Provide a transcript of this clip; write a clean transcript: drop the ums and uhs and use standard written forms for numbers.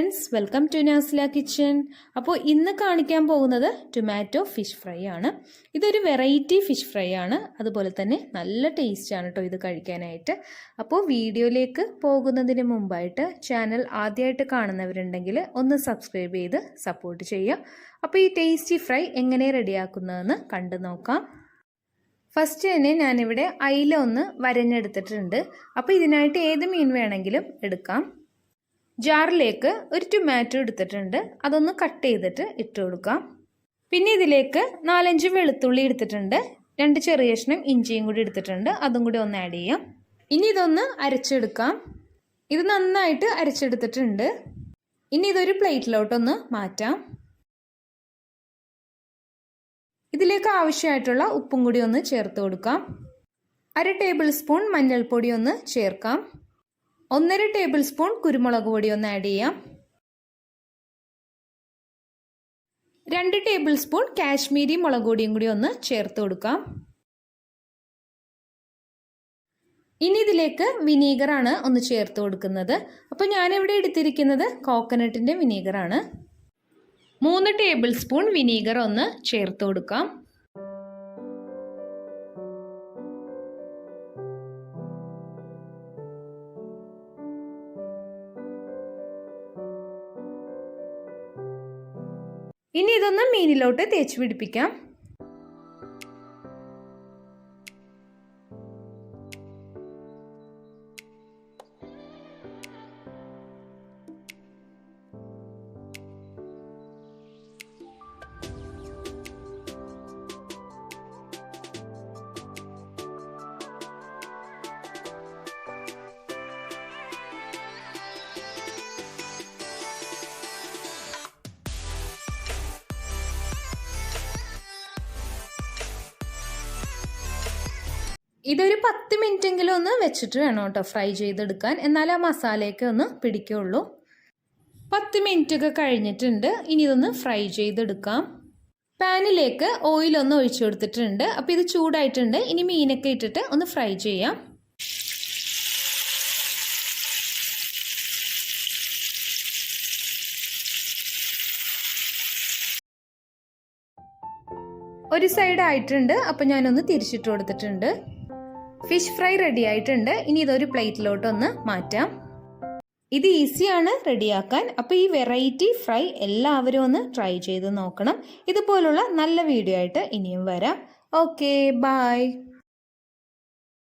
Friends, welcome to Nasila kitchen. അപ്പോൾ ഇന്ന് കാണിക്കാൻ പോകുന്നത് ടൊമാറ്റോ ഫിഷ് ഫ്രൈ ആണ്. ഇതൊരു വെറൈറ്റി ഫിഷ് ഫ്രൈ ആണ്. അതുപോലെ തന്നെ നല്ല ടേസ്റ്റാണ് കേട്ടോ ഇത് കഴിക്കാനായിട്ട്. അപ്പോൾ വീഡിയോയിലേക്ക് പോകുന്നതിന് മുമ്പായിട്ട് ചാനൽ ആദ്യമായിട്ട് കാണുന്നവരുണ്ടെങ്കിൽ ഒന്ന് സബ്സ്ക്രൈബ് ചെയ്ത് സപ്പോർട്ട് ചെയ്യുക. അപ്പോൾ ഈ ടേസ്റ്റി ഫ്രൈ എങ്ങനെ റെഡിയാക്കുന്നതെന്ന് കണ്ടു നോക്കാം. ഫസ്റ്റ് തന്നെ ഞാനിവിടെ അയില ഒന്ന് വരഞ്ഞെടുത്തിട്ടുണ്ട്. അപ്പോൾ ഇതിനായിട്ട് ഏത് മീൻ വേണമെങ്കിലും എടുക്കാം. ജാറിലേക്ക് ഒരു ടൊമാറ്റോ എടുത്തിട്ടുണ്ട്, അതൊന്ന് കട്ട് ചെയ്തിട്ട് ഇട്ട് കൊടുക്കാം. പിന്നെ ഇതിലേക്ക് 4-5 വെളുത്തുള്ളി എടുത്തിട്ടുണ്ട്, 2 ചെറിയ കഷ്ണം ഇഞ്ചിയും കൂടി എടുത്തിട്ടുണ്ട്, അതും കൂടി ഒന്ന് ആഡ് ചെയ്യാം. ഇനി ഇതൊന്ന് അരച്ചെടുക്കാം. ഇത് നന്നായിട്ട് അരച്ചെടുത്തിട്ടുണ്ട്. ഇനി ഇതൊരു പ്ലേറ്റിലോട്ടൊന്ന് മാറ്റാം. ഇതിലേക്ക് ആവശ്യമായിട്ടുള്ള ഉപ്പും കൂടി ഒന്ന് ചേർത്ത് കൊടുക്കാം. 1/2 ടേബിൾ സ്പൂൺ മഞ്ഞൾപ്പൊടി ഒന്ന് ചേർക്കാം. 1/2 ടേബിൾ സ്പൂൺ കുരുമുളക് പൊടി ഒന്ന് ആഡ് ചെയ്യാം. 2 ടേബിൾ സ്പൂൺ കാശ്മീരി മുളക് പൊടിയും കൂടി ഒന്ന് ചേർത്ത് കൊടുക്കാം. ഇനി ഇതിലേക്ക് വിനീഗറാണ് ഒന്ന് ചേർത്ത് കൊടുക്കുന്നത്. അപ്പോൾ ഞാനിവിടെ എടുത്തിരിക്കുന്നത് കോക്കനട്ടിൻ്റെ വിനീഗറാണ്. 3 ടേബിൾ സ്പൂൺ വിനീഗർ ഒന്ന് ചേർത്ത് കൊടുക്കാം. ഇനി ഇതൊന്ന് മീനിലോട്ട് തേച്ച് പിടിപ്പിക്കാം. ഇതൊരു 10 മിനിറ്റെങ്കിലും ഒന്ന് വെച്ചിട്ട് വേണം കേട്ടോ ഫ്രൈ ചെയ്തെടുക്കാൻ, എന്നാൽ ആ മസാലയൊക്കെ ഒന്ന് പിടിക്കുള്ളൂ. 10 മിനിറ്റ് ഒക്കെ കഴിഞ്ഞിട്ടുണ്ട്. ഇനി ഇതൊന്ന് ഫ്രൈ ചെയ്തെടുക്കാം. പാനിലേക്ക് ഓയിലൊന്ന് ഒഴിച്ചു കൊടുത്തിട്ടുണ്ട്. അപ്പോൾ ഇത് ചൂടായിട്ടുണ്ട്. ഇനി മീനൊക്കെ ഇട്ടിട്ട് ഒന്ന് ഫ്രൈ ചെയ്യാം. ഒരു സൈഡ് ആയിട്ടുണ്ട്. അപ്പോൾ ഞാനൊന്ന് തിരിച്ചിട്ട് കൊടുത്തിട്ടുണ്ട്. ഫിഷ് ഫ്രൈ റെഡി ആയിട്ടുണ്ട്. ഇനി ഇതൊരു പ്ലേറ്റിലോട്ടൊന്ന് മാറ്റാം. ഇത് ഈസിയാണ് റെഡിയാക്കാൻ. അപ്പോൾ ഈ വെറൈറ്റി ഫ്രൈ എല്ലാവരും ഒന്ന് ട്രൈ ചെയ്ത് നോക്കണം. ഇതുപോലുള്ള നല്ല വീഡിയോ ആയിട്ട് ഇനിയും വരാം. Okay, by.